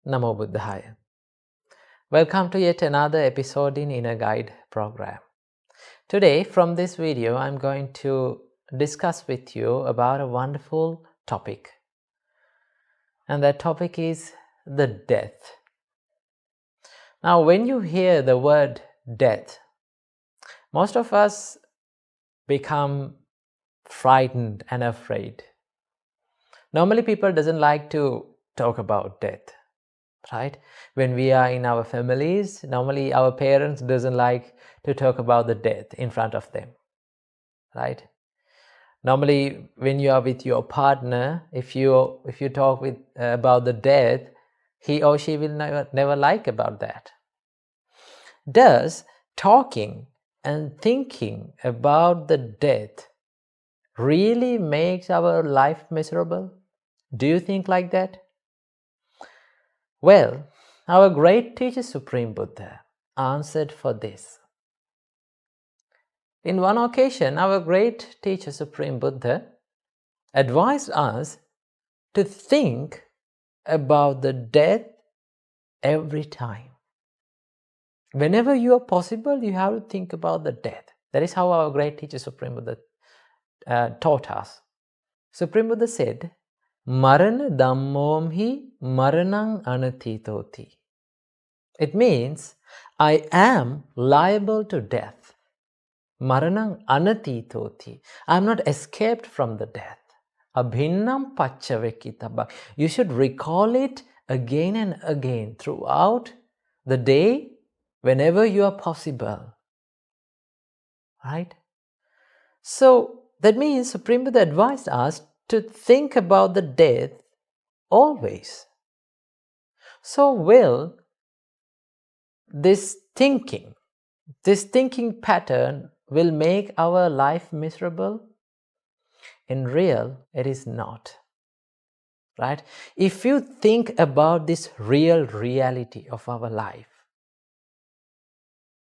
Namo Buddhaya. Welcome to yet another episode in Inner Guide program. Today, from this video, I'm going to discuss with you about a wonderful topic. And that topic is the death. Now, when you hear the word death, most of us become frightened and afraid. Normally, people doesn't like to talk about death. Right? When we are in our families, normally our parents doesn't like to talk about the death in front of them. Right? Normally, when you are with your partner, if you talk about the death, he or she will never like about that. Does talking and thinking about the death really makes our life miserable? Do you think like that? Well, our great teacher Supreme Buddha answered for this. In one occasion, our great teacher Supreme Buddha advised us to think about the death every time. Whenever you are possible, you have to think about the death. That is how our great teacher Supreme Buddha taught us. Supreme Buddha said, Marana dhammomhi maranang anatitoti. It means, I am liable to death. Maranang anatitoti. I am not escaped from the death. Abhinnam paccavekittabha. You should recall it again and again throughout the day, whenever you are possible. Right? So, that means Supreme Buddha advised us to think about the death always. So will this thinking pattern will make our life miserable? In real, it is not. Right? If you think about this real reality of our life,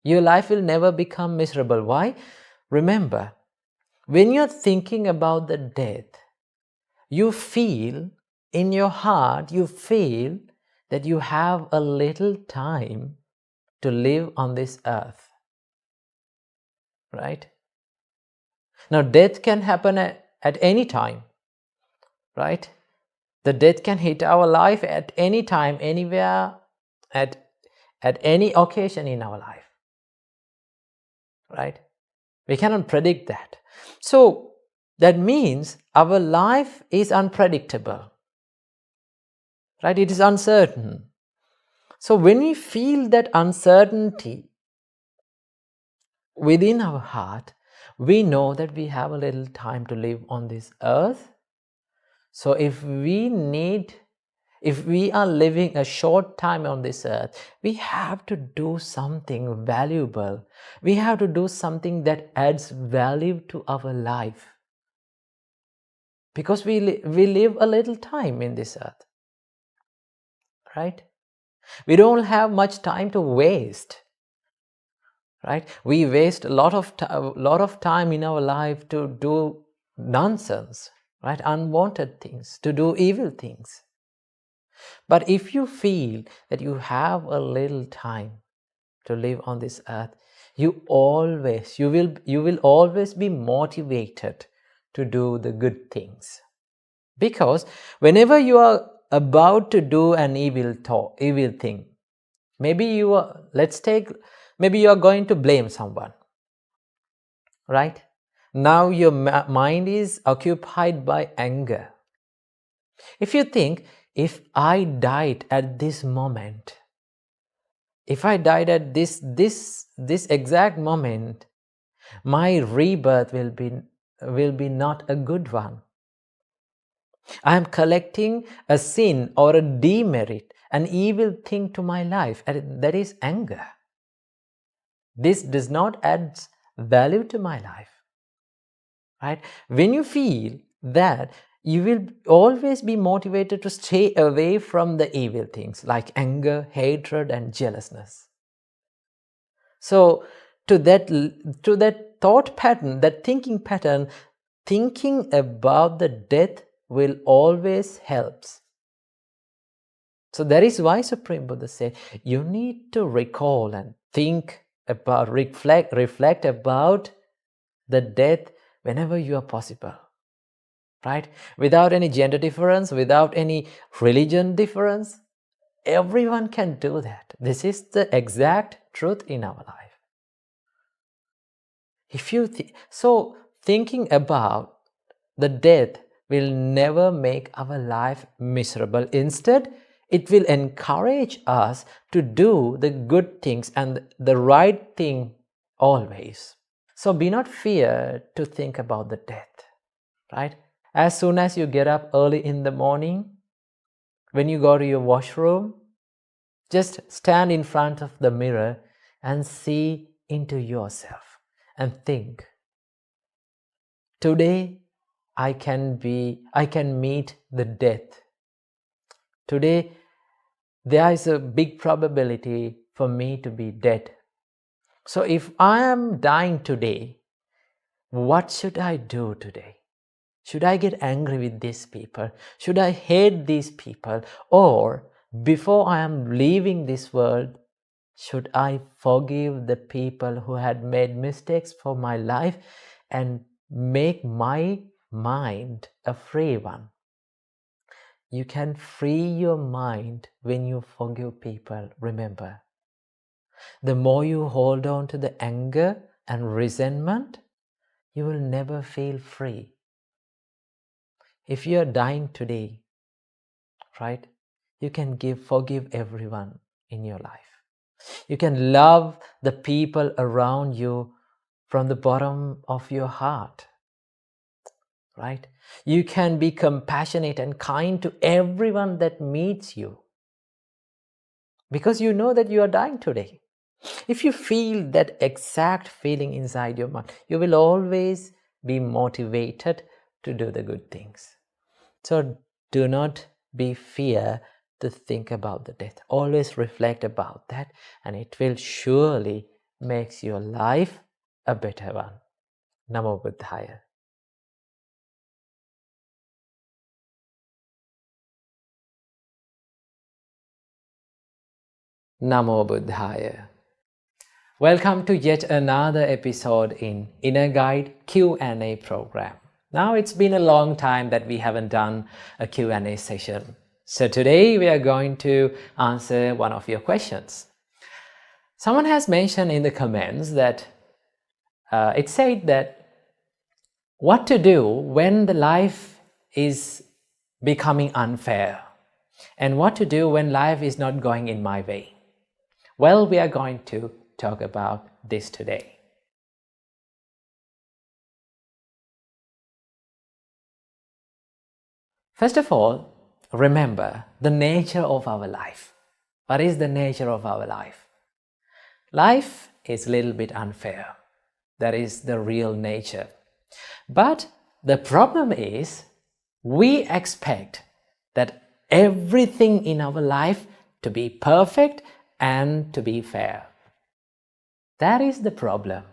your life will never become miserable. Why? Remember, when you're thinking about the death, you feel in your heart, you feel that you have a little time to live on this earth. Right? Now, death can happen at any time. Right? The death can hit our life at any time, anywhere, at any occasion in our life. Right? We cannot predict that. So, that means our life is unpredictable. Right? It is uncertain. So, when we feel that uncertainty within our heart, we know that we have a little time to live on this earth. So, if we are living a short time on this earth, we have to do something valuable. We have to do something that adds value to our life. Because we live a little time in this earth. Right? We don't have much time to waste. Right? We waste a lot of time in our life to do nonsense, right? Unwanted things, to do evil things. But if you feel that you have a little time to live on this earth, you will always be motivated to do the good things. Because whenever you are about to do an evil thing, maybe you are going to blame someone. Right? Now your mind is occupied by anger. If you think, if I died at this moment, if I died at this exact moment, my rebirth will be not a good one. I am collecting a sin or a demerit, an evil thing to my life, and that is anger. This does not add value to my life. Right? When you feel that, you will always be motivated to stay away from the evil things like anger, hatred, and jealousness. So, to that thought pattern, that thinking pattern, thinking about the death will always help. So that is why Supreme Buddha said, you need to recall and think about, reflect about the death whenever you are possible, right? Without any gender difference, without any religion difference, everyone can do that. This is the exact truth in our life. So thinking about the death will never make our life miserable. Instead, it will encourage us to do the good things and the right thing always. So be not fear to think about the death, right? As soon as you get up early in the morning, when you go to your washroom, just stand in front of the mirror and see into yourself and think, today I can meet the death. Today there is a big probability for me to be dead. So if I am dying today, what should I do today? Should I get angry with these people? Should I hate these people? Or before I am leaving this world, should I forgive the people who had made mistakes for my life and make my mind a free one? You can free your mind when you forgive people. Remember, the more you hold on to the anger and resentment, you will never feel free. If you are dying today, right, you can forgive everyone in your life. You can love the people around you from the bottom of your heart, right? You can be compassionate and kind to everyone that meets you because you know that you are dying today. If you feel that exact feeling inside your mind, you will always be motivated to do the good things. So do not be fear to think about the death. Always reflect about that, and it will surely make your life a better one. Namo Buddhaya. Namo Buddhaya. Welcome to yet another episode in Inner Guide Q&A program. Now it's been a long time that we haven't done a Q&A session. So today we are going to answer one of your questions. Someone has mentioned in the comments that it said that what to do when the life is becoming unfair and what to do when life is not going in my way. Well, we are going to talk about this today. First of all, remember the nature of our life. What is the nature of our life? Life is a little bit unfair. That is the real nature. But the problem is we expect that everything in our life to be perfect and to be fair. That is the problem.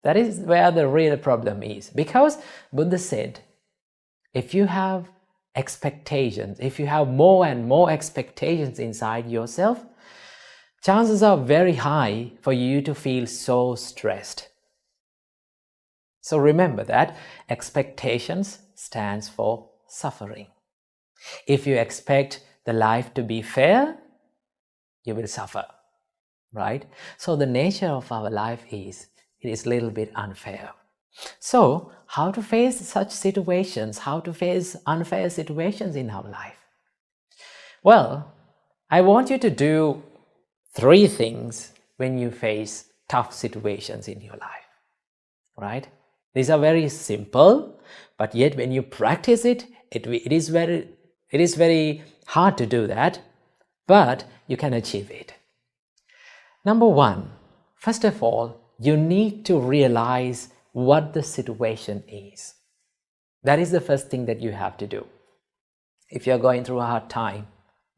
That is where the real problem is. Because Buddha said, if you have expectations, if you have more and more expectations inside yourself, chances are very high for you to feel so stressed. So remember that expectations stands for suffering. If you expect the life to be fair, you will suffer, right? So the nature of our life is, it is a little bit unfair. So how to face such situations, how to face unfair situations in our life? Well, I want you to do 3 things when you face tough situations in your life, right? These are very simple, but yet when you practice it, it is very hard to do that, but you can achieve it. Number 1, first of all, you need to realize what the situation is. That is the first thing that you have to do. If you're going through a hard time,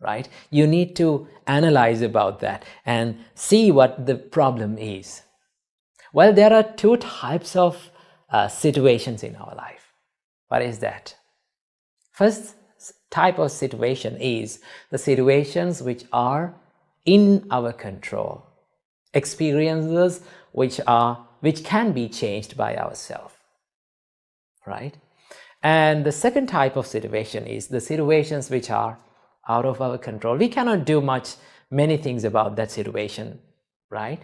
right, you need to analyze about that and see what the problem is. Well, there are 2 types of situations in our life. What is that? First type of situation is the situations which are in our control, experiences which can be changed by ourselves, right? And the second type of situation is the situations which are out of our control. We cannot do many things about that situation, right?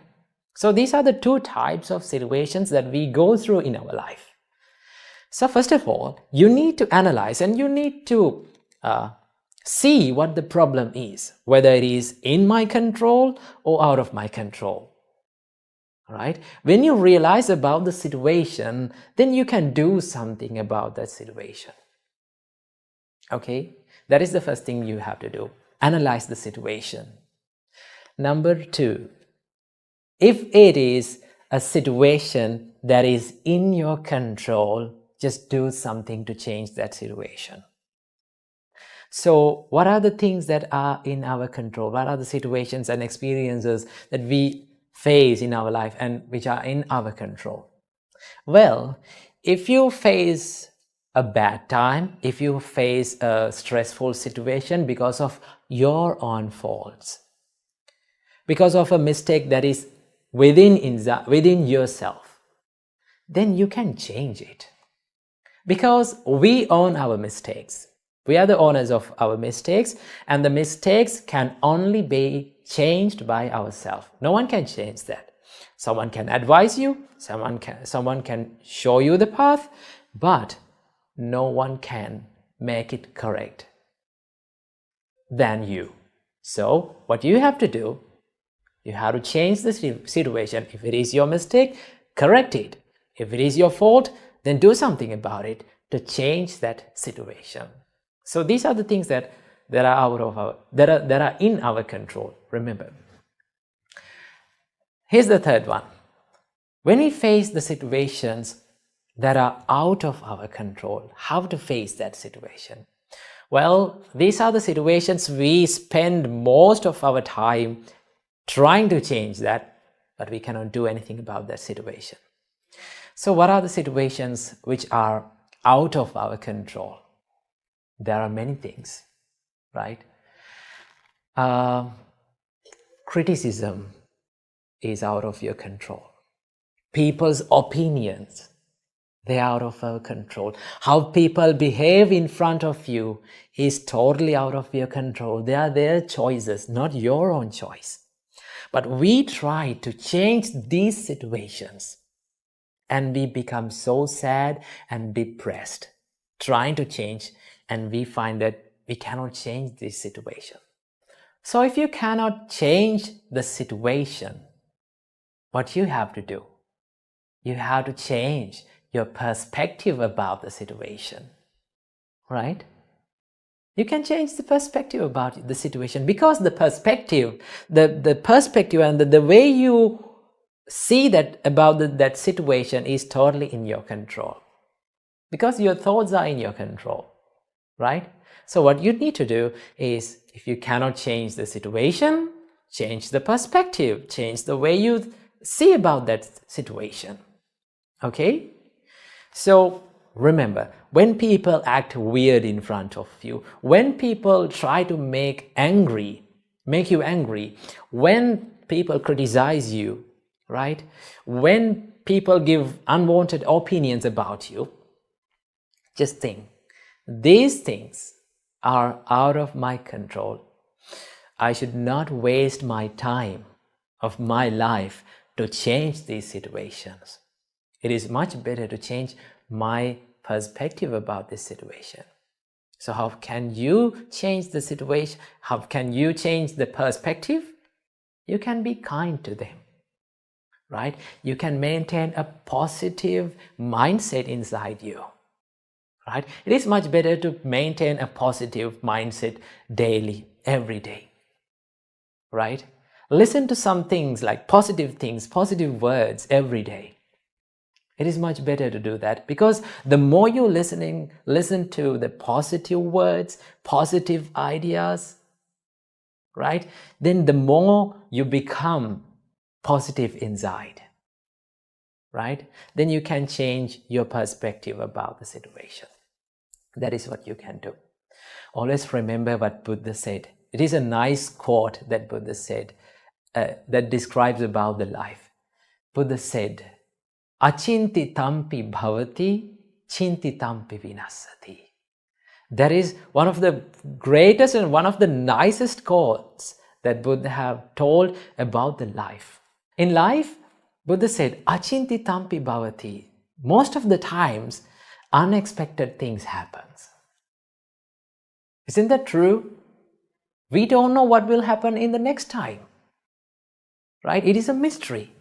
So these are the two types of situations that we go through in our life. So first of all, you need to analyze and you need to see what the problem is, whether it is in my control or out of my control. Right? When you realize about the situation, then you can do something about that situation. Okay? That is the first thing you have to do. Analyze the situation. Number 2, if it is a situation that is in your control, just do something to change that situation. So what are the things that are in our control? What are the situations and experiences that we face in our life and which are in our control? Well, if you face a bad time, if you face a stressful situation because of your own faults, because of a mistake that is within yourself, then you can change it. Because we own our mistakes. We are the owners of our mistakes, and the mistakes can only be changed by ourselves. No one can change that. Someone can advise you, someone can show you the path, but no one can make it correct than you. So what you have to do, you have to change the situation. If it is your mistake, correct it. If it is your fault, then do something about it to change that situation. So these are the things that are in our control. Remember. Here's the third one. When we face the situations that are out of our control, how to face that situation? Well, these are the situations we spend most of our time trying to change that, but we cannot do anything about that situation. So what are the situations which are out of our control? There are many things, right? Criticism is out of your control. People's opinions, they are out of our control. How people behave in front of you is totally out of your control. They are their choices, not your own choice. But we try to change these situations and we become so sad and depressed trying to change, and we find that we cannot change this situation. So if you cannot change the situation, what you have to do? You have to change your perspective about the situation, right? You can change the perspective about the situation, because the perspective and the way you see that about that situation is totally in your control, because your thoughts are in your control, right? So what you need to do is, if you cannot change the situation, change the perspective, change the way you see about that situation. Okay? So remember, when people act weird in front of you, when people try to make you angry, when people criticize you, right? When people give unwanted opinions about you, just think, these things are out of my control. I should not waste my time of my life to change these situations. It is much better to change my perspective about this situation. So how can you change the situation? How can you change the perspective? You can be kind to them, right? You can maintain a positive mindset inside you, right? It is much better to maintain a positive mindset daily, every day, right? Listen to some things like positive things, positive words every day. It is much better to do that, because the more you listen to the positive words, positive ideas, right? Then the more you become positive inside, right? Then you can change your perspective about the situation. That is what you can do. Always remember what Buddha said. It is a nice quote that Buddha said that describes about the life. Buddha said, "Achinti tampi bhavati, chinti tampi vinasati." That is one of the greatest and one of the nicest quotes that Buddha have told about the life. In life, Buddha said, "Achinti tampi bhavati." Most of the times, unexpected things happen. Isn't that true? We don't know what will happen in the next time, right? It is a mystery.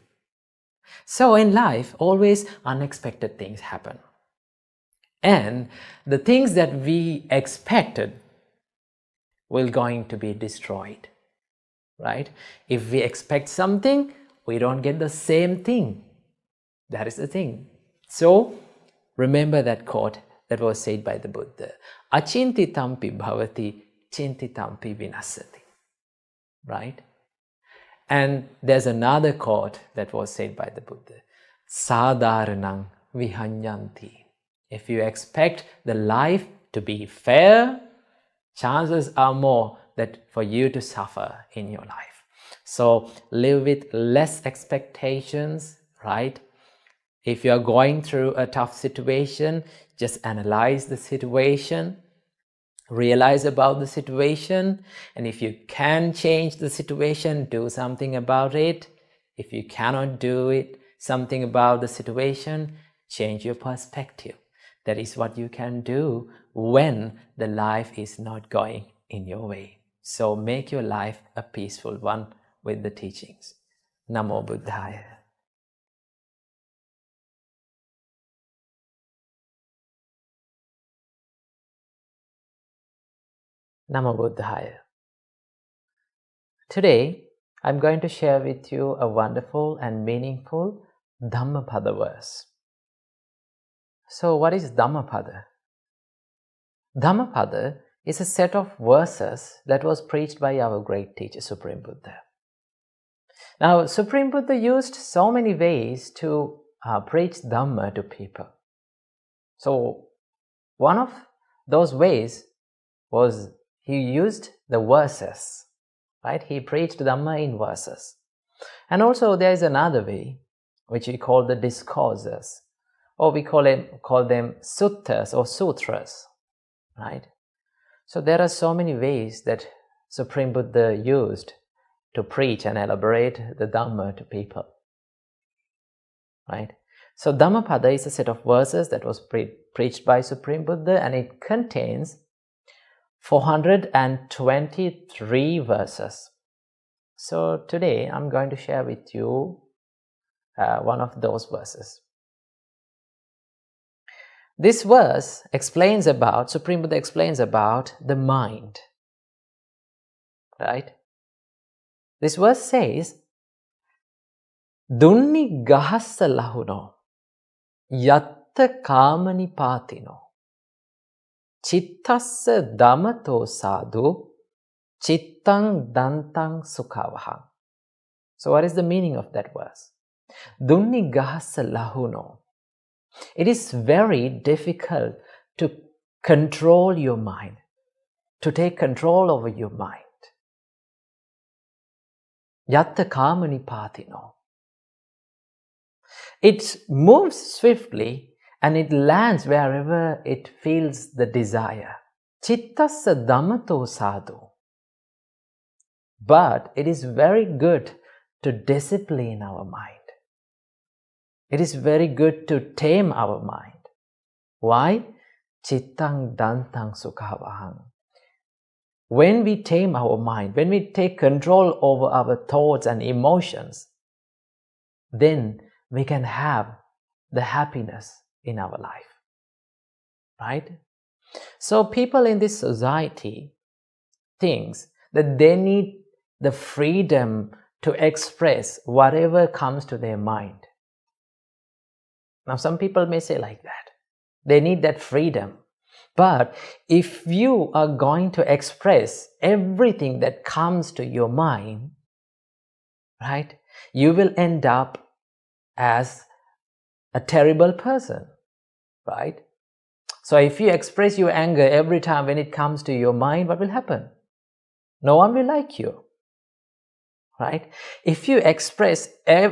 So in life, always unexpected things happen. And the things that we expected will going to be destroyed, right? If we expect something, we don't get the same thing. That is the thing. So remember that quote that was said by the Buddha. Achinti tampi bhavati, chinti tampi vinasati. Right? And there's another quote that was said by the Buddha. Sadharanang vihanyanti. If you expect the life to be fair, chances are more that for you to suffer in your life. So live with less expectations, right? If you are going through a tough situation, just analyze the situation, realize about the situation, and if you can change the situation, do something about it. If you cannot do it, something about the situation, change your perspective. That is what you can do when the life is not going in your way. So make your life a peaceful one with the teachings. Namo Buddhaya. Namo Buddhaya. Today, I'm going to share with you a wonderful and meaningful Dhammapada verse. So what is Dhammapada? Dhammapada is a set of verses that was preached by our great teacher, Supreme Buddha. Now, Supreme Buddha used so many ways to preach Dhamma to people. So one of those ways was he used the verses, right? He preached Dhamma in verses. And also there is another way, which we call the discourses, or we call them suttas or sutras, right? So there are so many ways that Supreme Buddha used to preach and elaborate the Dhamma to people, right? So Dhammapada is a set of verses that was preached by Supreme Buddha, and it contains 423 verses. So today I'm going to share with you one of those verses. This verse explains about, Supreme Buddha explains about the mind, right? This verse says, Dunni gahassa lahuno, yatta kamani patino, chittassa damato sadhu, chittang dantang sukhavaham. So what is the meaning of that verse? Dunni gahassa lahuno. It is very difficult to control your mind, to take control over your mind. Yatta kamani patino. It moves swiftly and it lands wherever it feels the desire. Chittassa dhammato sadhu. But it is very good to discipline our mind. It is very good to tame our mind. Why? Chittang dantang sukhavahang. When we tame our mind, when we take control over our thoughts and emotions, then we can have the happiness in our life, right? So people in this society think that they need the freedom to express whatever comes to their mind. Now some people may say like that. They need that freedom. But if you are going to express everything that comes to your mind, right, you will end up as a terrible person, right? So if you express your anger every time when it comes to your mind, what will happen? No one will like you, right? If you express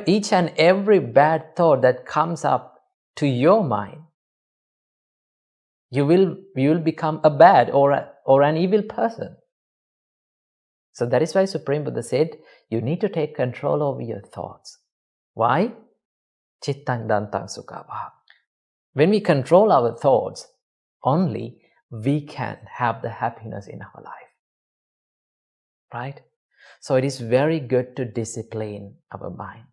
each and every bad thought that comes up to your mind, you will become a bad or an evil person. So that is why Supreme Buddha said, you need to take control over your thoughts. Why? Chittang dantang sukha. When we control our thoughts, only we can have the happiness in our life. Right? So it is very good to discipline our mind.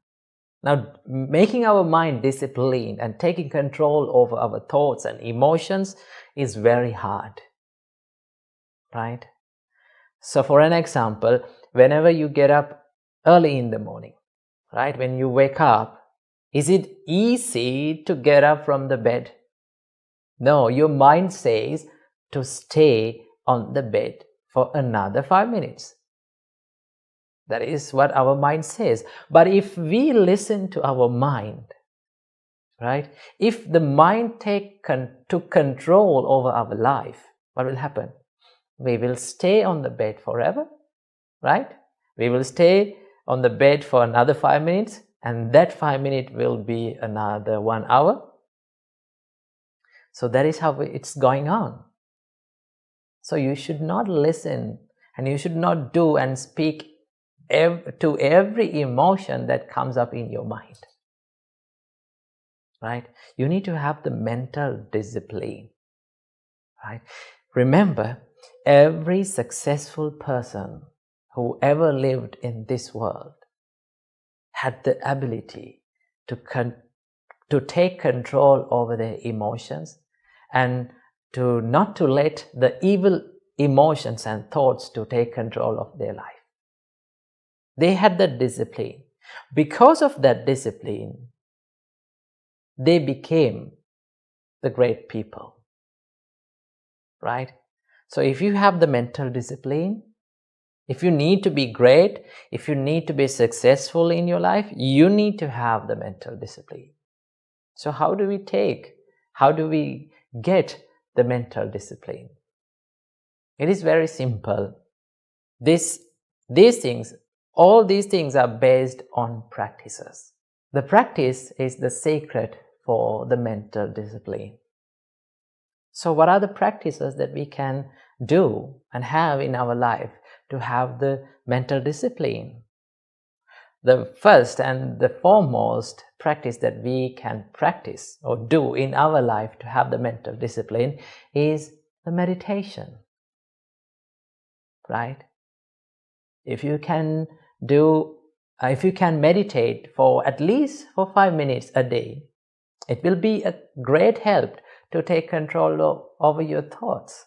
Now, making our mind disciplined and taking control over our thoughts and emotions is very hard. Right? So for an example, whenever you get up early in the morning, right, when you wake up, is it easy to get up from the bed? No, your mind says to stay on the bed for another 5 minutes. That is what our mind says. But if we listen to our mind, right, if the mind took control over our life, what will happen? We will stay on the bed forever, right? We will stay on the bed for another 5 minutes, and that 5 minutes will be another 1 hour. So that is how it's going on. So you should not listen and you should not do and speak to every emotion that comes up in your mind. Right? You need to have the mental discipline. Right? Remember, every successful person who ever lived in this world had the ability to take control over their emotions and not to let the evil emotions and thoughts to take control of their life. They had that discipline. Because of that discipline, they became the great people. Right? So if you have the mental discipline, if you need to be great, if you need to be successful in your life, you need to have the mental discipline. So how do we get the mental discipline? It is very simple. All these things are based on practices. The practice is the secret for the mental discipline. So what are the practices that we can do and have in our life to have the mental discipline? The first and the foremost practice that we can practice or do in our life to have the mental discipline is the meditation. Right? If you can meditate for at least 5 minutes a day, it will be a great help to take control over your thoughts.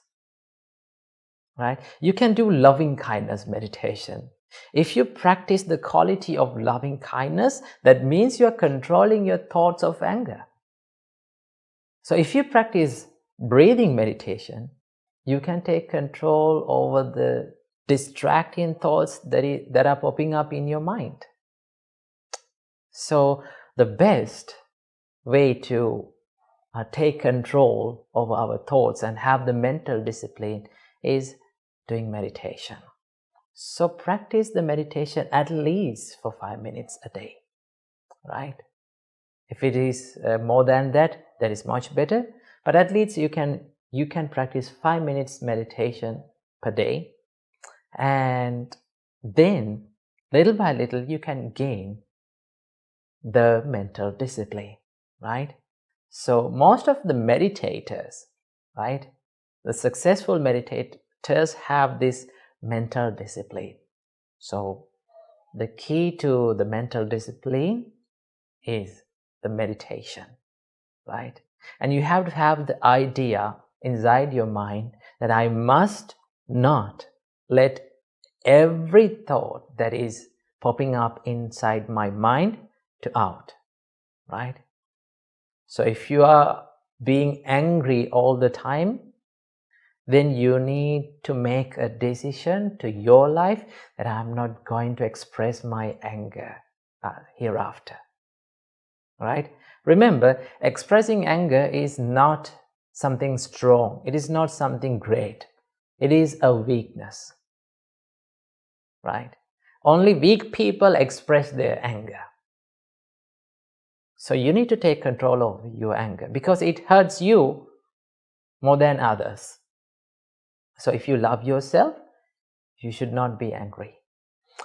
Right? You can do loving kindness meditation. If you practice the quality of loving kindness, that means you are controlling your thoughts of anger. So if you practice breathing meditation, you can take control over the distracting thoughts that are popping up in your mind. So the best way to take control over our thoughts and have the mental discipline is doing meditation. So practice the meditation at least for 5 minutes a day, right? If it is more than that, that is much better. But at least you can practice 5 minutes meditation per day, and then little by little you can gain the mental discipline, right? So most of the meditators, right, the successful meditators have this mental discipline. So the key to the mental discipline is the meditation, right? And you have to have the idea inside your mind that I must not let every thought that is popping up inside my mind to out, right? So if you are being angry all the time, then you need to make a decision to your life that I'm not going to express my anger hereafter. Right? Remember, expressing anger is not something strong. It is not something great. It is a weakness, right? Only weak people express their anger. So you need to take control of your anger because it hurts you more than others. So if you love yourself, you should not be angry.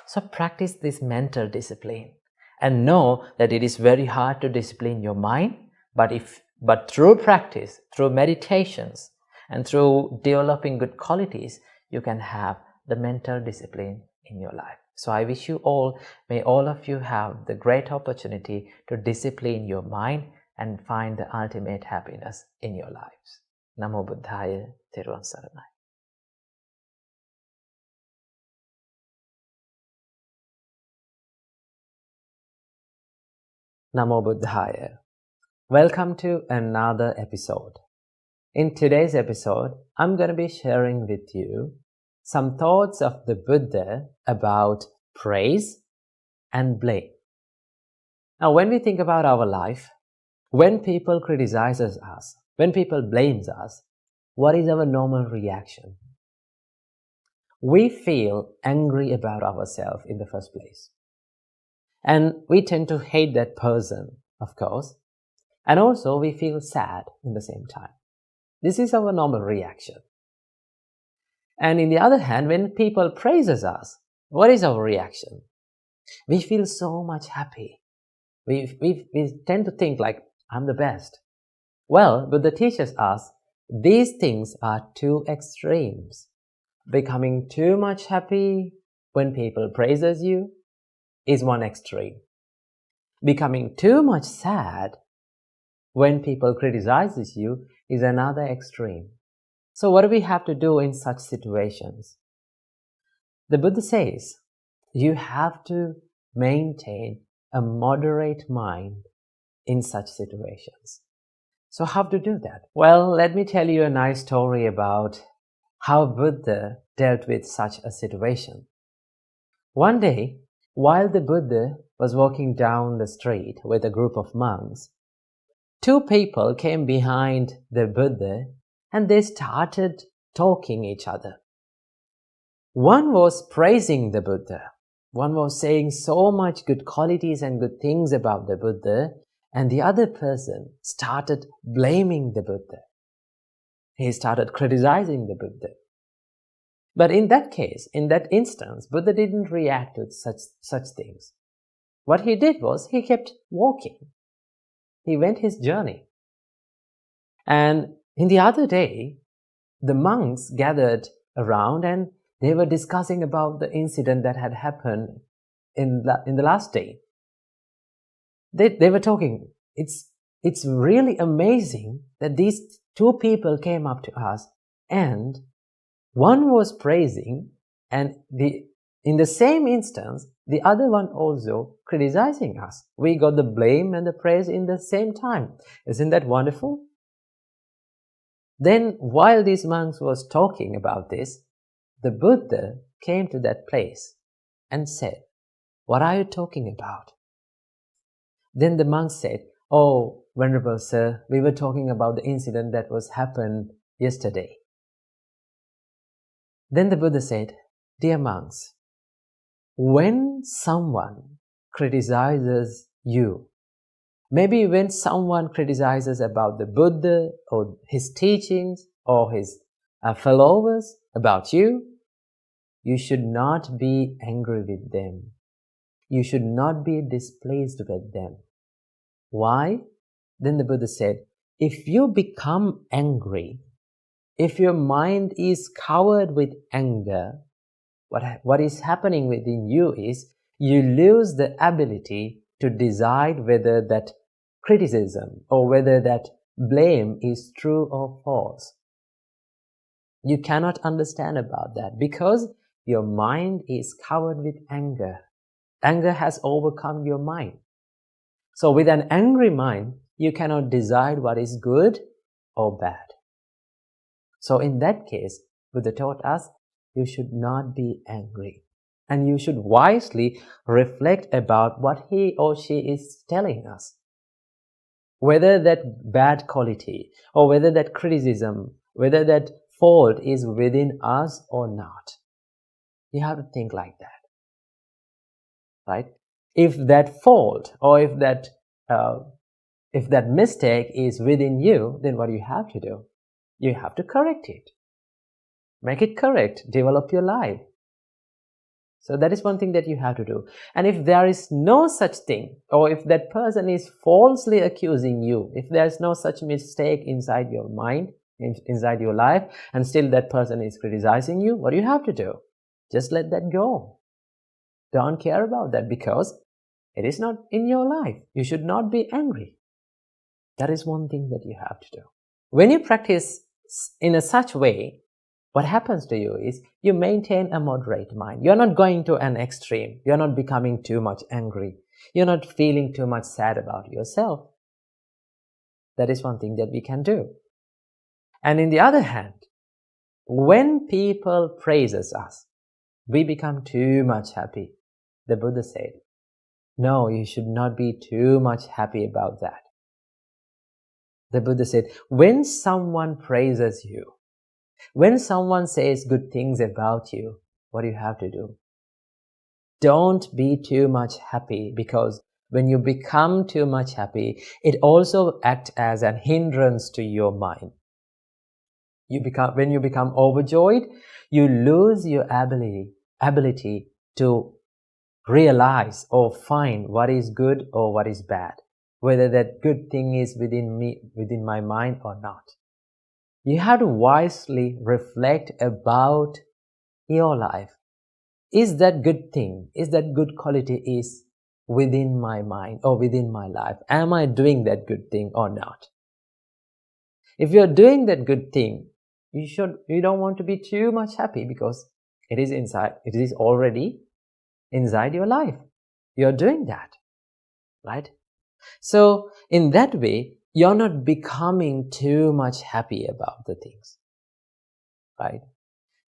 So practice this mental discipline and know that it is very hard to discipline your mind, but through practice, through meditations, and through developing good qualities, you can have the mental discipline in your life. So I wish you all, may all of you have the great opportunity to discipline your mind and find the ultimate happiness in your lives. Namo Buddhaya, Thiruvang Saranai. Namo Buddhaya. Welcome to another episode. In today's episode, I'm going to be sharing with you some thoughts of the Buddha about praise and blame. Now, when we think about our life, when people criticize us, when people blame us, what is our normal reaction? We feel angry about ourselves in the first place. And we tend to hate that person, of course. And also we feel sad in the same time. This is our normal reaction. And in the other hand, when people praise us, what is our reaction? We feel so much happy. We tend to think like, I'm the best. Well, Buddha teaches us these things are two extremes. Becoming too much happy when people praises you is one extreme. Becoming too much sad when people criticizes you is another extreme. So what do we have to do in such situations? The Buddha says, you have to maintain a moderate mind in such situations. So how to do that? Well, let me tell you a nice story about how Buddha dealt with such a situation. One day, while the Buddha was walking down the street with a group of monks, two people came behind the Buddha and they started talking each other. One was praising the Buddha. One was saying so much good qualities and good things about the Buddha, and the other person started blaming the Buddha. He started criticizing the Buddha. But in that case, in that instance, Buddha didn't react to such things. What he did was he kept walking. He went his journey. And in the other day, the monks gathered around and they were discussing about the incident that had happened in the last day. They were talking, it's really amazing that these two people came up to us and one was praising and in the same instance, the other one also criticizing us. We got the blame and the praise in the same time. Isn't that wonderful? Then while these monks was talking about this, the Buddha came to that place and said, what are you talking about? Then the monks said, oh, Venerable Sir, we were talking about the incident that was happened yesterday. Then the Buddha said, dear monks, when someone criticizes you, maybe when someone criticizes about the Buddha or his teachings or his followers about you, you should not be angry with them. You should not be displeased with them. Why? Then the Buddha said, if you become angry, if your mind is covered with anger, what is happening within you is you lose the ability to decide whether that criticism or whether that blame is true or false. You cannot understand about that because your mind is covered with anger. Anger has overcome your mind. So with an angry mind, you cannot decide what is good or bad. So in that case, Buddha taught us, you should not be angry. And you should wisely reflect about what he or she is telling us. whether that bad quality or whether that criticism, whether that fault is within us or not. You have to think like that, right? If that fault or if that mistake is within you, then what do you have to do? You have to correct it. Make it correct. Develop your life. So that is one thing that you have to do. And if there is no such thing, or if that person is falsely accusing you, if there is no such mistake inside your mind, inside your life, and still that person is criticizing you, what do you have to do? Just let that go. Don't care about that because it is not in your life. You should not be angry. That is one thing that you have to do. When you practice in a such way, what happens to you is you maintain a moderate mind. You're not going to an extreme. You're not becoming too much angry. You're not feeling too much sad about yourself. That is one thing that we can do. And in the other hand, when people praises us, we become too much happy. The Buddha said, no, you should not be too much happy about that. The Buddha said, when someone praises you, when someone says good things about you, what do you have to do? Don't be too much happy, because when you become too much happy, it also acts as a hindrance to your mind. When you become overjoyed, you lose your ability to realize or find what is good or what is bad, whether that good thing is within my mind or not. You have to wisely reflect about your life. Is that good thing, is that good quality is within my mind or within my life? Am I doing that good thing or not? If you're doing that good thing, you don't want to be too much happy, because it is already inside your life. You're doing that, right? So in that way, you're not becoming too much happy about the things, right?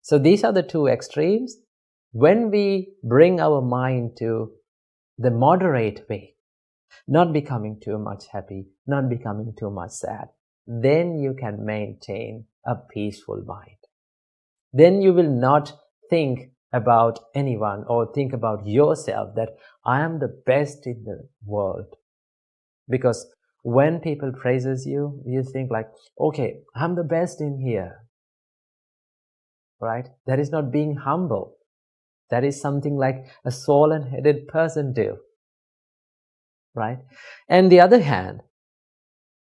So these are the two extremes. When we bring our mind to the moderate way, not becoming too much happy, not becoming too much sad, then you can maintain a peaceful mind. Then you will not think about anyone or think about yourself that I am the best in the world. Because when people praises you, you think like, okay, I'm the best in here, right? That is not being humble. That is something like a swollen-headed person do, right? And the other hand,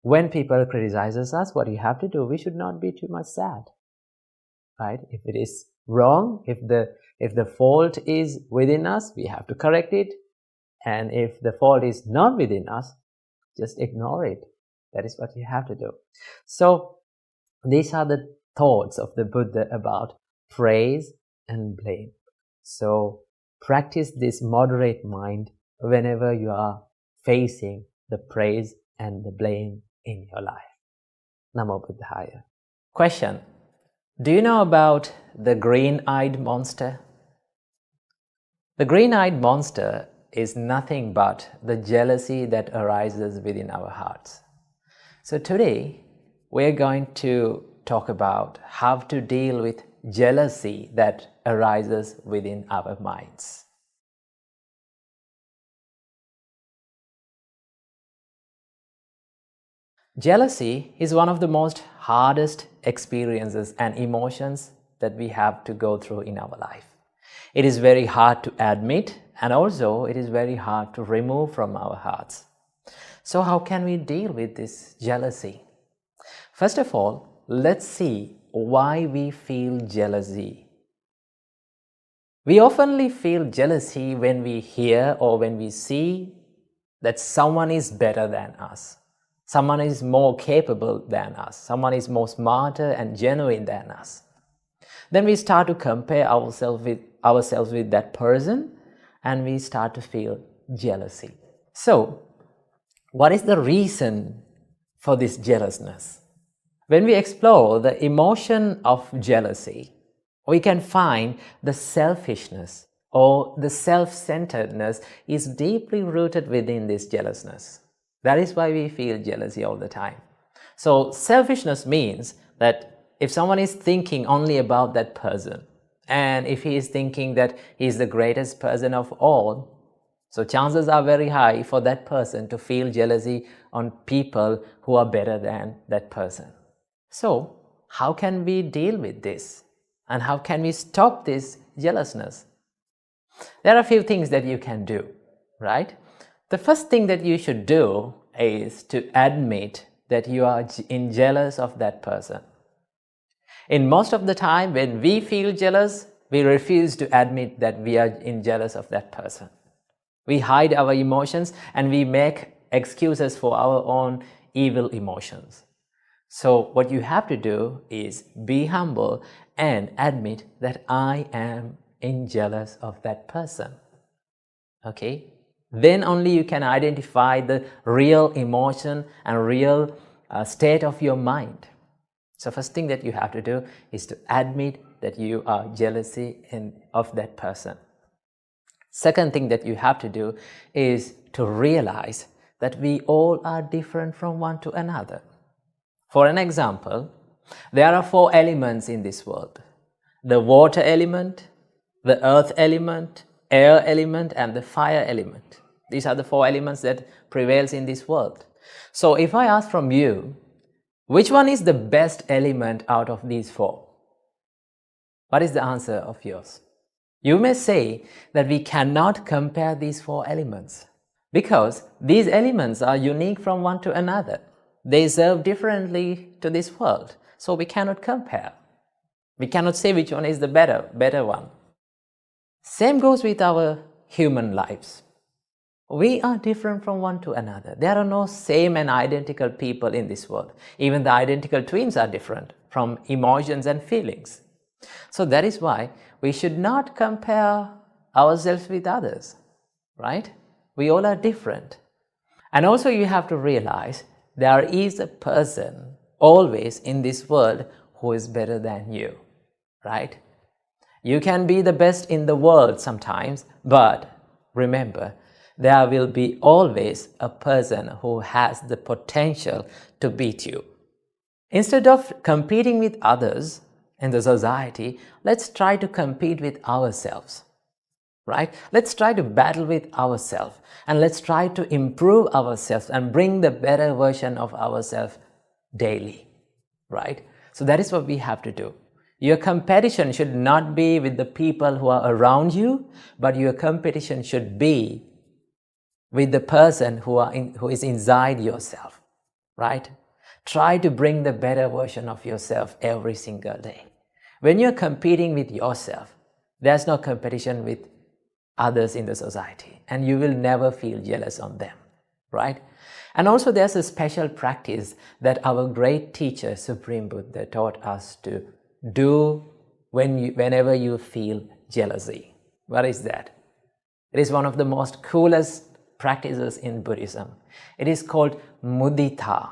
when people criticizes us, what you have to do, we should not be too much sad, right? If it is wrong, if the fault is within us, we have to correct it. And if the fault is not within us, just ignore it. That is what you have to do. So these are the thoughts of the Buddha about praise and blame. So practice this moderate mind whenever you are facing the praise and the blame in your life. Namo Buddhaya. Question: do you know about the green-eyed monster? The green-eyed monster is nothing but the jealousy that arises within our hearts. So today, we're going to talk about how to deal with jealousy that arises within our minds. Jealousy is one of the most hardest experiences and emotions that we have to go through in our life. It is very hard to admit, and also it is very hard to remove from our hearts. So how can we deal with this jealousy? First of all, let's see why we feel jealousy. We often feel jealousy when we hear or when we see that someone is better than us. Someone is more capable than us. Someone is more smarter and genuine than us. Then we start to compare ourselves with that person, and we start to feel jealousy. So, what is the reason for this jealousness? When we explore the emotion of jealousy, we can find the selfishness or the self-centeredness is deeply rooted within this jealousness. That is why we feel jealousy all the time. So selfishness means that if someone is thinking only about that person, and if he is thinking that he is the greatest person of all, so chances are very high for that person to feel jealousy on people who are better than that person. So how can we deal with this? And how can we stop this jealousness? There are a few things that you can do, right? The first thing that you should do is to admit that you are jealous of that person. In most of the time, when we feel jealous, we refuse to admit that we are jealous of that person. We hide our emotions and we make excuses for our own evil emotions. So what you have to do is be humble and admit that I am jealous of that person. Okay? Then only you can identify the real emotion and real state of your mind. So first thing that you have to do is to admit that you are jealousy of that person. Second thing that you have to do is to realize that we all are different from one to another. For an example, there are 4 elements in this world: the water element, the earth element, air element, and the fire element. These are the 4 elements that prevails in this world. So if I ask from you, which one is the best element out of these 4? What is the answer of yours? You may say that we cannot compare these 4 elements because these elements are unique from one to another. They serve differently to this world, so we cannot compare. We cannot say which one is the better one. Same goes with our human lives. We are different from one to another. There are no same and identical people in this world. Even the identical twins are different from emotions and feelings. So that is why we should not compare ourselves with others, right? We all are different. And also you have to realize there is a person always in this world who is better than you, right? You can be the best in the world sometimes, but remember, there will be always a person who has the potential to beat you. Instead of competing with others in the society, let's try to compete with ourselves, right? Let's try to battle with ourselves and let's try to improve ourselves and bring the better version of ourselves daily, right? So that is what we have to do. Your competition should not be with the people who are around you, but your competition should be with the person who is inside yourself, right? Try to bring the better version of yourself every single day. When you're competing with yourself, there's no competition with others in the society, and you will never feel jealous on them, right? And also there's a special practice that our great teacher, Supreme Buddha, taught us to do whenever you feel jealousy. What is that? It is one of the most coolest practices in Buddhism. It is called mudita.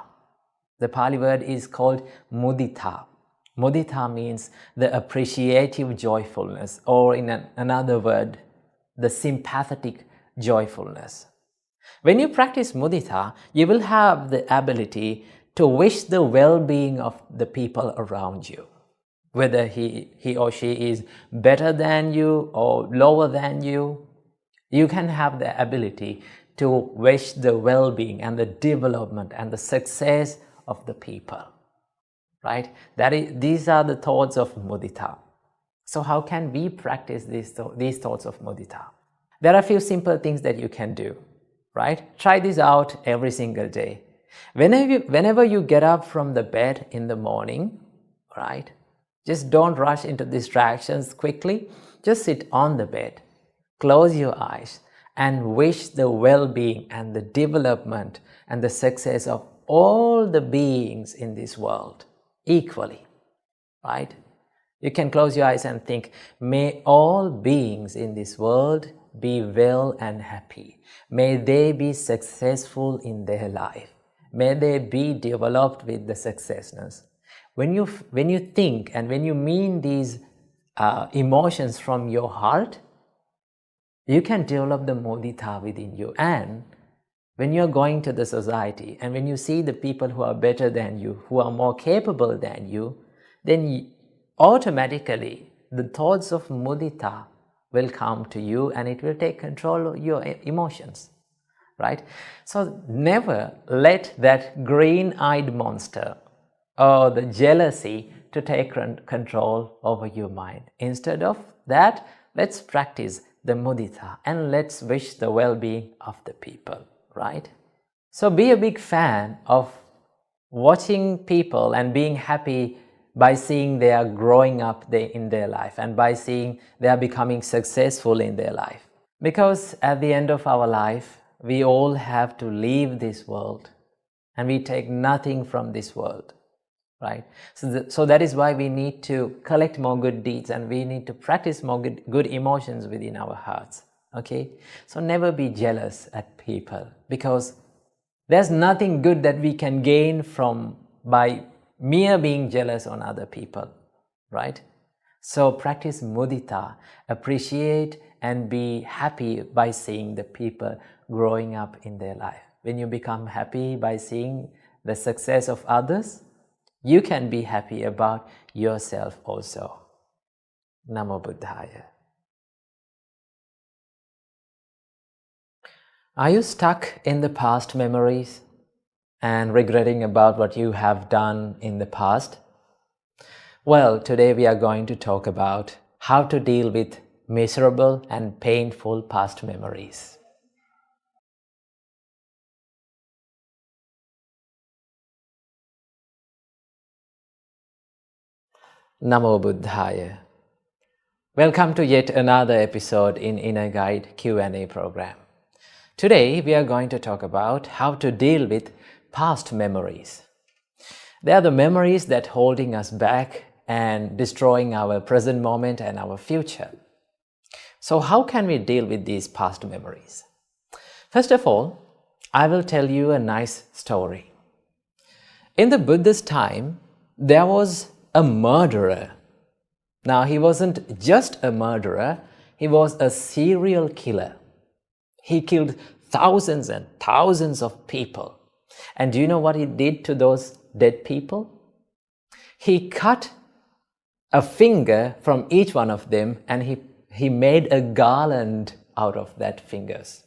The Pali word is called mudita. Mudita means the appreciative joyfulness, or in another word, the sympathetic joyfulness. When you practice mudita, you will have the ability to wish the well-being of the people around you. Whether he or she is better than you or lower than you, you can have the ability to wish the well-being and the development and the success of the people, right? These are the thoughts of mudita. So how can we practice these thoughts of mudita? There are a few simple things that you can do, right? Try this out every single day. Whenever you get up from the bed in the morning, right? Just don't rush into distractions quickly. Just sit on the bed, close your eyes, and wish the well-being and the development and the success of all the beings in this world equally, right? You can close your eyes and think, may all beings in this world be well and happy. May they be successful in their life. May they be developed with the successness. When you think and when you mean these emotions from your heart, you can develop the mudita within you, and When you're going to the society and when you see the people who are better than you, who are more capable than you, then automatically the thoughts of mudita will come to you and it will take control of your emotions, right? So never let that green-eyed monster or the jealousy to take control over your mind. Instead of that, let's practice the mudita and let's wish the well-being of the people, right? So be a big fan of watching people and being happy by seeing they are growing up in their life and by seeing they are becoming successful in their life. Because at the end of our life, we all have to leave this world and we take nothing from this world, right? So that is why we need to collect more good deeds and we need to practice more good emotions within our hearts, okay? So never be jealous at people, because there's nothing good that we can gain from by mere being jealous on other people, right? So practice mudita, appreciate and be happy by seeing the people growing up in their life. When you become happy by seeing the success of others, you can be happy about yourself also. Namo Buddhaya. Are you stuck in the past memories and regretting about what you have done in the past? Well, today we are going to talk about how to deal with miserable and painful past memories. Namo Buddhaya. Welcome to yet another episode in Inner Guide Q&A program. Today we are going to talk about how to deal with past memories. They are the memories that are holding us back and destroying our present moment and our future. So how can we deal with these past memories? First of all, I will tell you a nice story. In the Buddha's time, there was a murderer. Now, he wasn't just a murderer, he was a serial killer. He killed thousands and thousands of people. And do you know what he did to those dead people? He cut a finger from each one of them and he made a garland out of that fingers.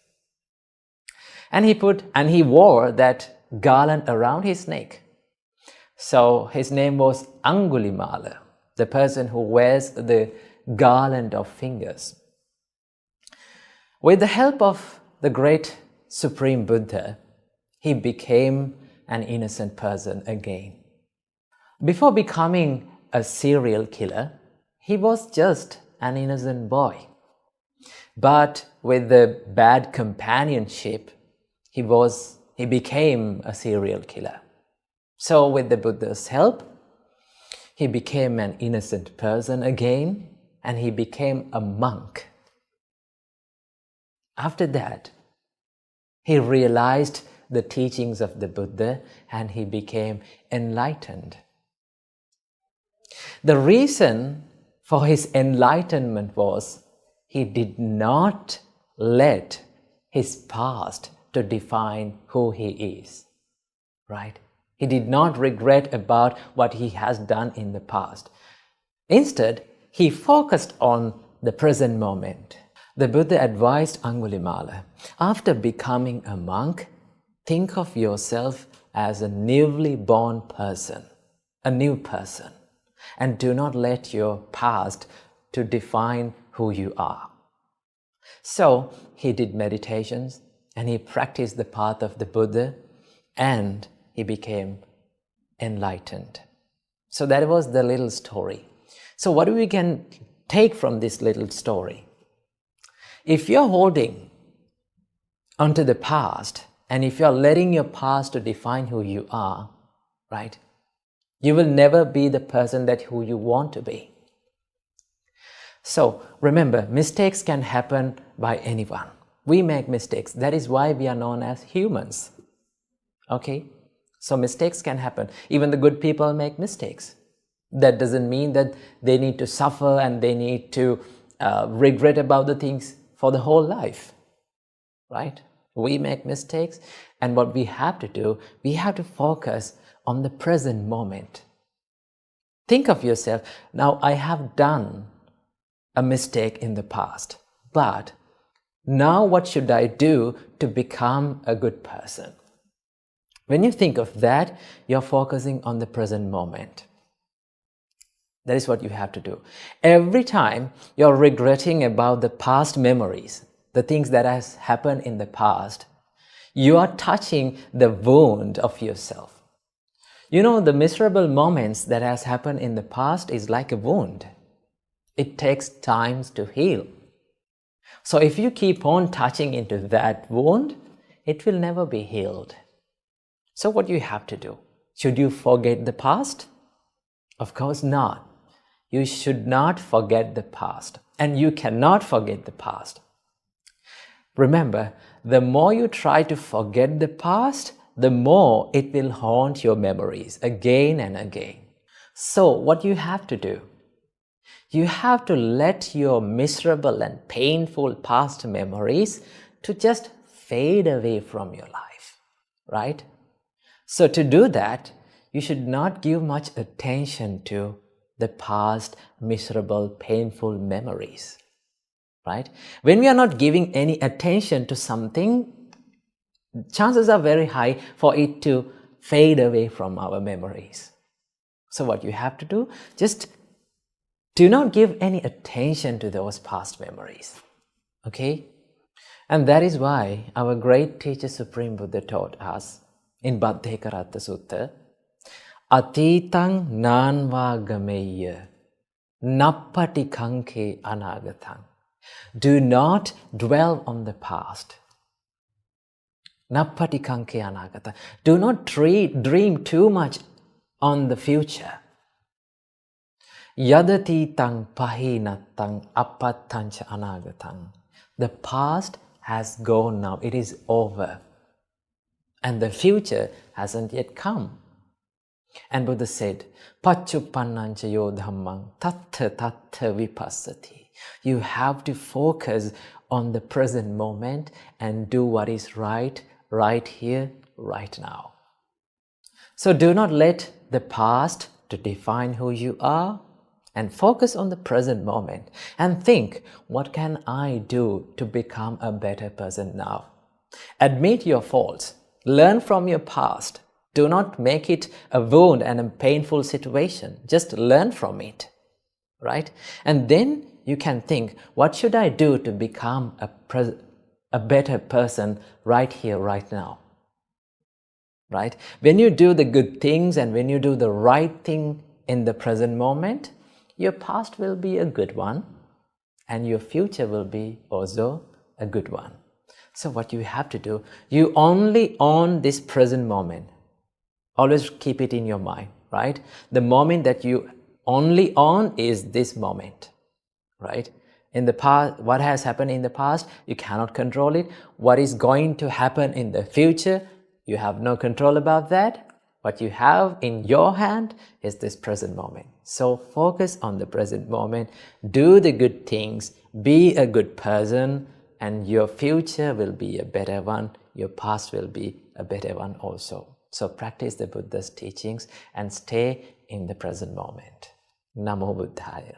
And he wore that garland around his neck. So his name was Angulimala, the person who wears the garland of fingers. With the help of the great Supreme Buddha, he became an innocent person again. Before becoming a serial killer, he was just an innocent boy. But with the bad companionship, he became a serial killer. So with the Buddha's help, he became an innocent person again, and he became a monk. After that, he realized the teachings of the Buddha and he became enlightened. The reason for his enlightenment was he did not let his past to define who he is, right? He did not regret about what he has done in the past. Instead, he focused on the present moment. The Buddha advised Angulimala, after becoming a monk, think of yourself as a newly born person, a new person, and do not let your past to define who you are. So he did meditations and he practiced the path of the Buddha and he became enlightened. So that was the little story. So what we can take from this little story? If you're holding onto the past and if you're letting your past to define who you are, right, you will never be the person who you want to be. So remember, mistakes can happen by anyone. We make mistakes. That is why we are known as humans. Okay? So mistakes can happen. Even the good people make mistakes. That doesn't mean that they need to suffer and they need to regret about the things for the whole life, right? We make mistakes, and what we have to do, we have to focus on the present moment. Think of yourself, now I have done a mistake in the past, but now what should I do to become a good person? When you think of that, you're focusing on the present moment. That is what you have to do. Every time you're regretting about the past memories, the things that has happened in the past, you are touching the wound of yourself. You know, the miserable moments that has happened in the past is like a wound. It takes time to heal. So if you keep on touching into that wound, it will never be healed. So what do you have to do? Should you forget the past? Of course not. You should not forget the past, and you cannot forget the past. Remember, the more you try to forget the past, the more it will haunt your memories again and again. So what you have to do? You have to let your miserable and painful past memories to just fade away from your life, right? So to do that, you should not give much attention to the past miserable, painful memories, right? When we are not giving any attention to something, chances are very high for it to fade away from our memories. So what you have to do, just do not give any attention to those past memories, okay? And that is why our great teacher Supreme Buddha taught us in Buddhakarata Sutta, Atitang nanva gameya nappati kanke anagatang. Do not dwell on the past. Nappati kanke anagata. Do not dream too much on the future. Yadati tang pahinatang apattancha anagatang. The past has gone now. It is over. And the future hasn't yet come. And Buddha said, Pachupannancha yo dhammang tattha vipassati. You have to focus on the present moment and do what is right here, right now. So do not let the past to define who you are, and focus on the present moment and think, what can I do to become a better person now? Admit your faults. Learn from your past. Do not make it a wound and a painful situation. Just learn from it, right? And then you can think, what should I do to become a better person right here, right now? Right? When you do the good things and when you do the right thing in the present moment, your past will be a good one and your future will be also a good one. So what you have to do, you only own this present moment. Always keep it in your mind, right? The moment that you only own is this moment, right? In the past, what has happened in the past, you cannot control it. What is going to happen in the future, you have no control about that. What you have in your hand is this present moment. So focus on the present moment, do the good things, be a good person, and your future will be a better one, your past will be a better one also. So practice the Buddha's teachings and stay in the present moment. Namo Buddhaya.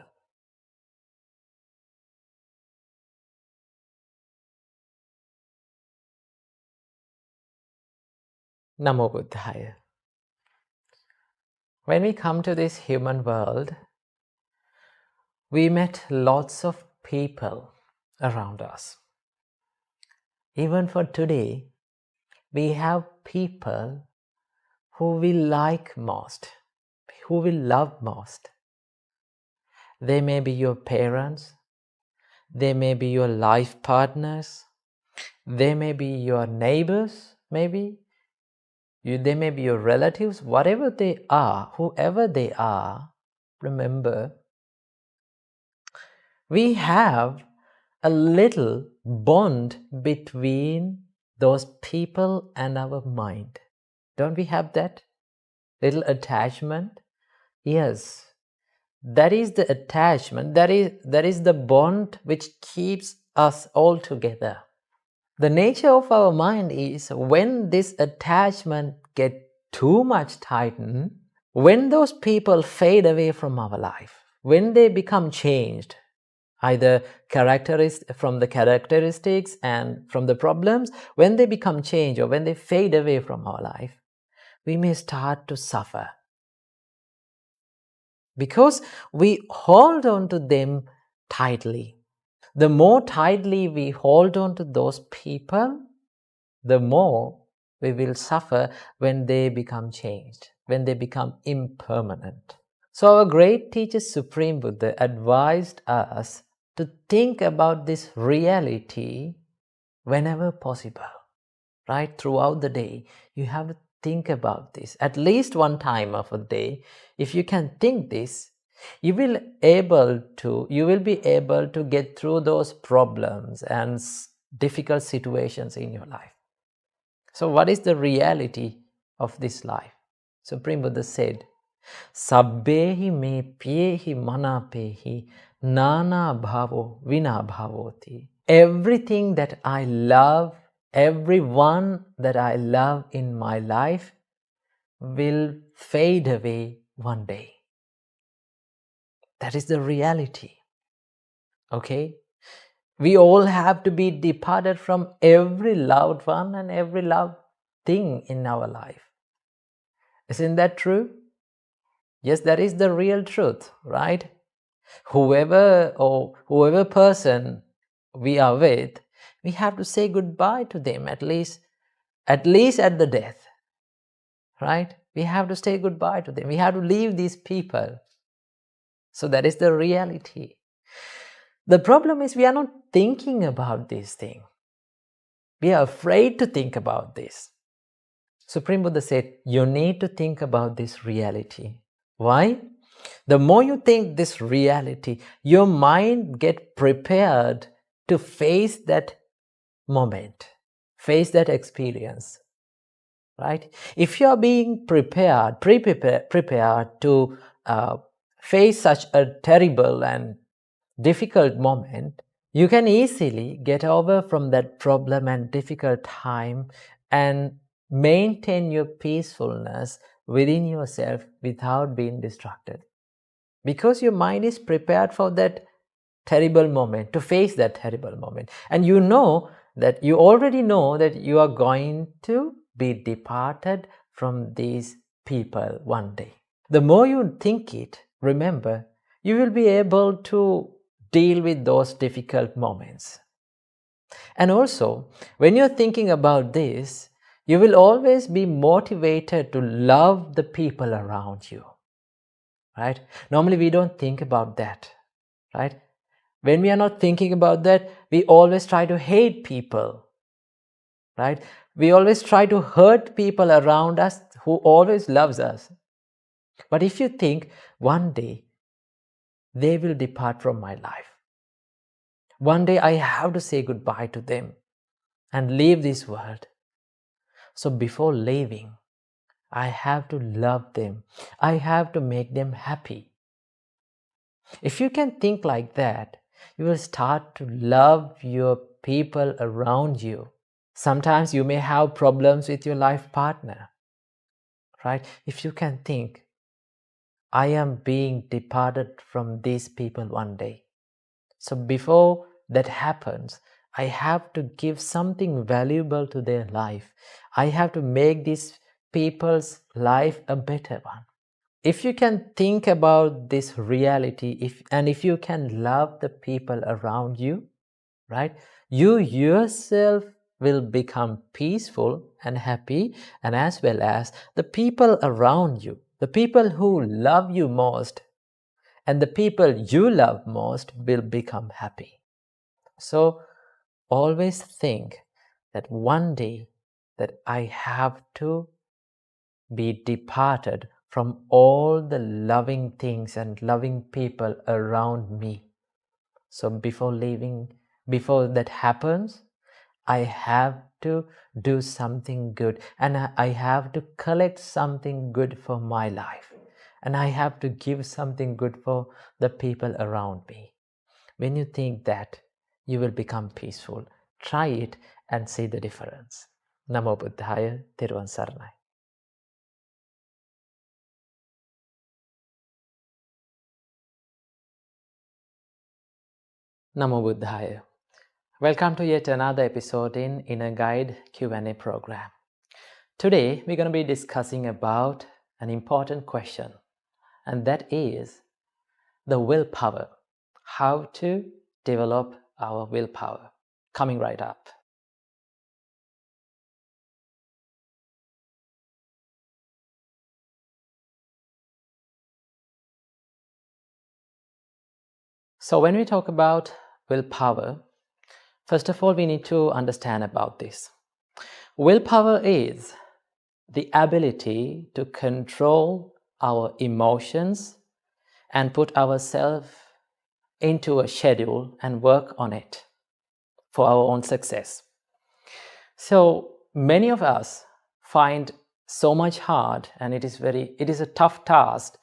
Namo Buddhaya. When we come to this human world, we met lots of people around us. Even for today, we have people who we like most, who we love most. They may be your parents, they may be your life partners, they may be your neighbors, maybe. They may be your relatives, whatever they are, whoever they are. Remember, we have a little bond between those people and our mind. Don't we have that little attachment? Yes, that is the attachment, that is the bond which keeps us all together. The nature of our mind is when this attachment get too much tightened, when those people fade away from our life, when they become changed, either from the characteristics and from the problems, when they become changed or when they fade away from our life, we may start to suffer. Because we hold on to them tightly. The more tightly we hold on to those people, the more we will suffer when they become changed, when they become impermanent. So our great teacher Supreme Buddha advised us to think about this reality whenever possible, right? Throughout the day, you have to think about this. At least one time of a day, if you can think this, you will be able to get through those problems and difficult situations in your life. So what is the reality of this life? Supreme Buddha said, Sabbehi me piyehi manapehi nana bhavo vina bhavoti. Everything that I love, everyone that I love in my life will fade away one day. That is the reality. Okay? We all have to be departed from every loved one and every loved thing in our life. Isn't that true? Yes, that is the real truth, right? Whoever person we are with, we have to say goodbye to them at least at the death, right? We have to say goodbye to them. We have to leave these people. So that is the reality. The problem is we are not thinking about this thing. We are afraid to think about this. Supreme Buddha said, you need to think about this reality. Why? The more you think this reality, your mind get prepared to face that moment, face that experience, right? If you are being prepared to face such a terrible and difficult moment, you can easily get over from that problem and difficult time and maintain your peacefulness within yourself without being distracted. Because your mind is prepared for that terrible moment, to face that terrible moment. And you already know that you are going to be departed from these people one day. The more you think it, remember, you will be able to deal with those difficult moments. And also, when you're thinking about this, you will always be motivated to love the people around you, right? Normally, we don't think about that, right? When we are not thinking about that, we always try to hate people, right? We always try to hurt people around us who always loves us. But if you think, one day, they will depart from my life. One day I have to say goodbye to them and leave this world. So before leaving, I have to love them. I have to make them happy. If you can think like that, you will start to love your people around you. Sometimes you may have problems with your life partner, right? If you can think, I am being departed from these people one day. So before that happens, I have to give something valuable to their life. I have to make these people's life a better one. If you can think about this reality, if you can love the people around you, right, you yourself will become peaceful and happy, and as well as the people around you, the people who love you most and the people you love most will become happy. So always think that one day that I have to be departed from all the loving things and loving people around me. So before that happens, I have to do something good, and I have to collect something good for my life, and I have to give something good for the people around me. When you think that, you will become peaceful. Try it and see the difference. Namo Buddhaya, Thiruvan Saranai. Namo Buddhaya. Welcome to yet another episode in Inner Guide Q&A program. Today we're going to be discussing about an important question, and that is the willpower. How to develop our willpower. Coming right up. So when we talk about willpower, first of all we need to understand about this. Willpower is the ability to control our emotions and put ourselves into a schedule and work on it for our own success. So many of us find so much hard, and it is a tough task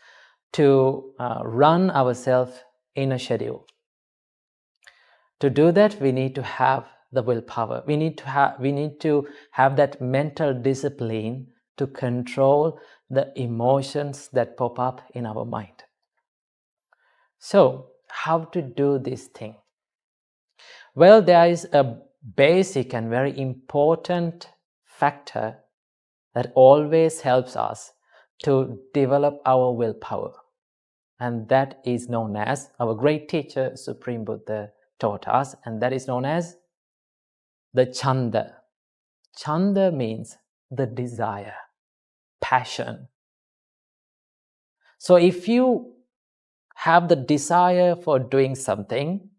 to run ourselves in a schedule. To do that, we need to have the willpower. We need to have that mental discipline to control the emotions that pop up in our mind. So, how to do this thing? Well, there is a basic and very important factor that always helps us to develop our willpower. And that is known as, our great teacher, Supreme Buddha, taught us, and that is known as the chanda. Chanda means the desire, passion. So if you have the desire for doing something,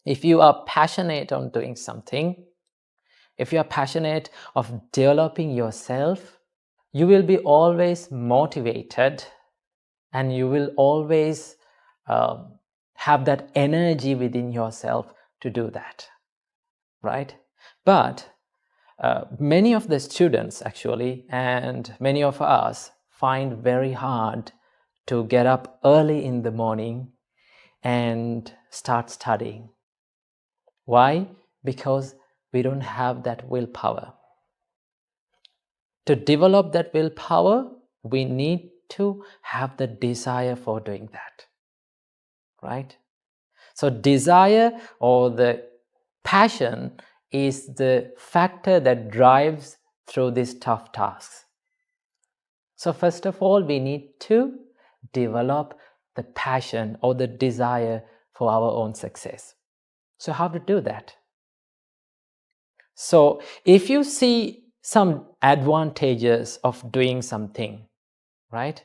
if you are passionate on doing something, if you are passionate of developing yourself, you will be always motivated and you will always have that energy within yourself to do that, right? But many of the students actually, and many of us, find very hard to get up early in the morning and start studying. Why? Because we don't have that willpower. To develop that willpower, we need to have the desire for doing that, right? So desire or the passion is the factor that drives through these tough tasks. So first of all, we need to develop the passion or the desire for our own success. So how to do that? So if you see some advantages of doing something, right?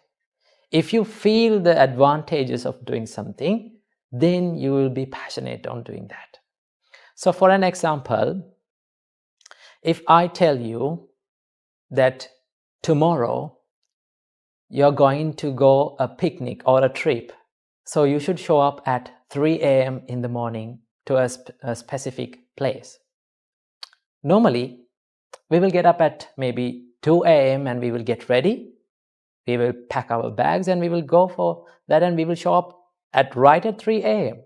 If you feel the advantages of doing something, then you will be passionate on doing that. So for an example, if I tell you that tomorrow you're going to go a picnic or a trip, so you should show up at 3 a.m. in the morning to a specific place. Normally, we will get up at maybe 2 a.m. and we will get ready. We will pack our bags and we will go for that, and we will show up right at 3 a.m.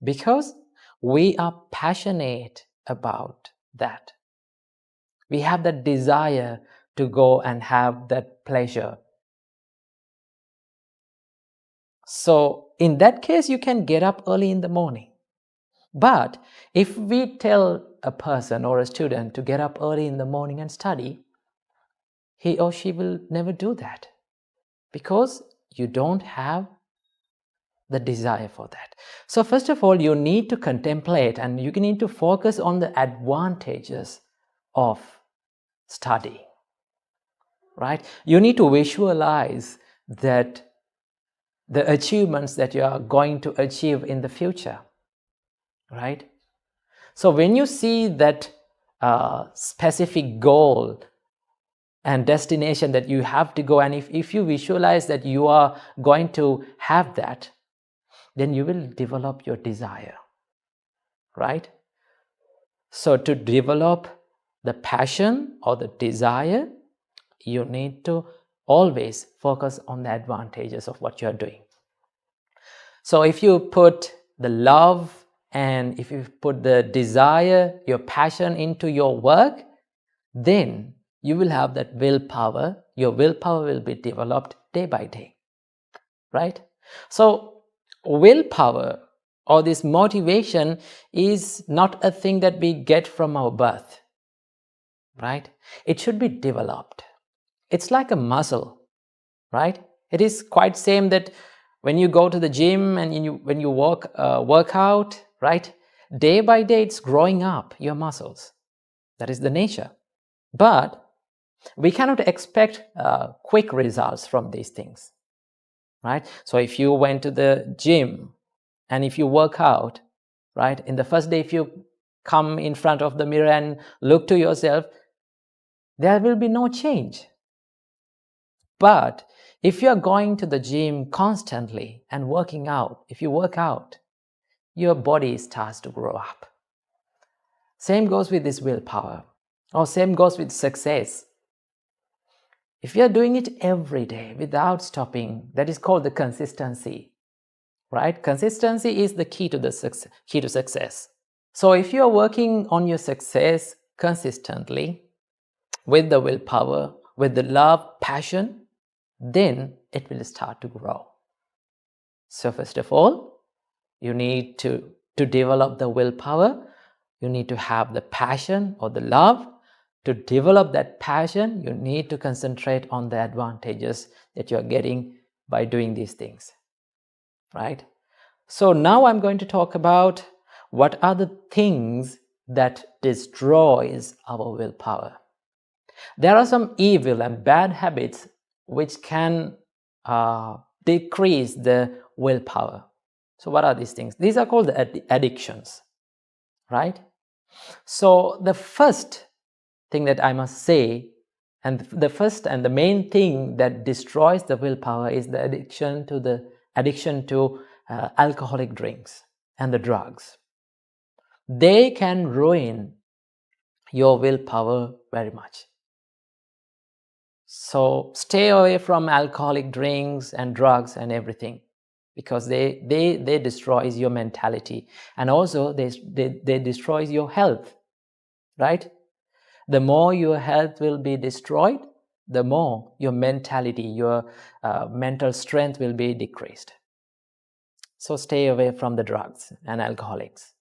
because we are passionate about that. We have that desire to go and have that pleasure. So in that case, you can get up early in the morning. But if we tell a person or a student to get up early in the morning and study, he or she will never do that because you don't have the desire for that. So first of all, you need to contemplate and you need to focus on the advantages of studying, right? You need to visualize that the achievements that you are going to achieve in the future, right? So when you see that specific goal and destination that you have to go, and if you visualize that you are going to have that, then you will develop your desire, right? So to develop the passion or the desire, you need to always focus on the advantages of what you're doing. So if you put the love and if you put the desire, your passion into your work, then you will have that willpower. Your willpower will be developed day by day, right? So willpower or this motivation is not a thing that we get from our birth, right? It should be developed. It's like a muscle, right? It is quite same that when you go to the gym and when you work out, right? Day by day, it's growing up, your muscles. That is the nature. But we cannot expect quick results from these things, right? So if you went to the gym and if you work out, right, in the first day, if you come in front of the mirror and look to yourself, there will be no change. But if you are going to the gym constantly and working out, if you work out, your body starts to grow up. Same goes with this willpower, or same goes with success. If you are doing it every day without stopping, that is called the consistency, right? Consistency is the key to success. So if you are working on your success consistently with the willpower, with the love, passion, then it will start to grow. So first of all, you need to develop the willpower. You need to have the passion or the love. To develop that passion, you need to concentrate on the advantages that you're getting by doing these things, right? So now I'm going to talk about what are the things that destroys our willpower. There are some evil and bad habits which can decrease the willpower. So what are these things? These are called the addictions, right? So the first thing that I must say, and the first and the main thing that destroys the willpower is the addiction to alcoholic drinks and the drugs. They can ruin your willpower very much. So stay away from alcoholic drinks and drugs and everything, because they destroys your mentality, and also they destroys your health, right? The more your health will be destroyed, the more your mentality, your mental strength will be decreased. So stay away from the drugs and alcoholics.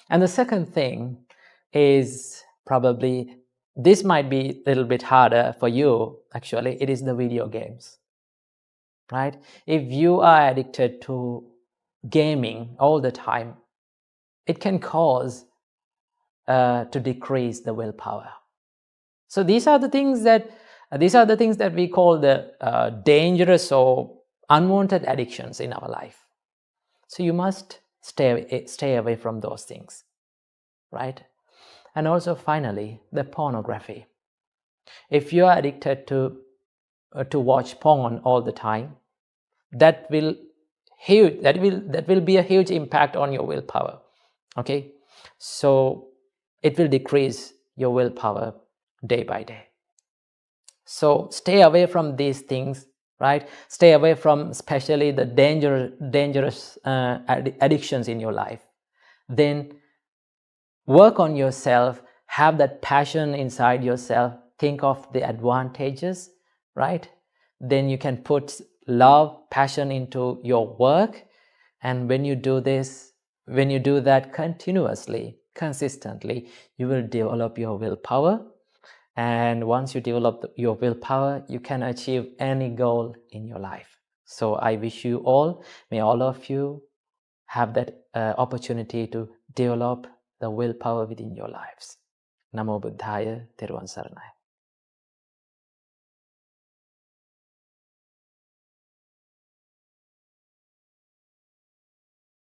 And the second thing is probably, this might be a little bit harder for you, actually, it is the video games, right? If you are addicted to gaming all the time, it can cause to decrease the willpower. So these are the things that we call the dangerous or unwanted addictions in our life. So you must stay away from those things, right? And also finally, the pornography. If you are addicted to watch porn all the time, that will be a huge impact on your willpower. Okay, so it will decrease your willpower day by day. So stay away from these things, right? Stay away from especially the dangerous addictions in your life. Then work on yourself, have that passion inside yourself, think of the advantages, right? Then you can put love, passion into your work. And when you do that continuously, consistently, you will develop your willpower. And once you develop your willpower, you can achieve any goal in your life. So I wish you all, may all of you have that opportunity to develop the willpower within your lives. Namo Buddhaya, Therwan Saranai.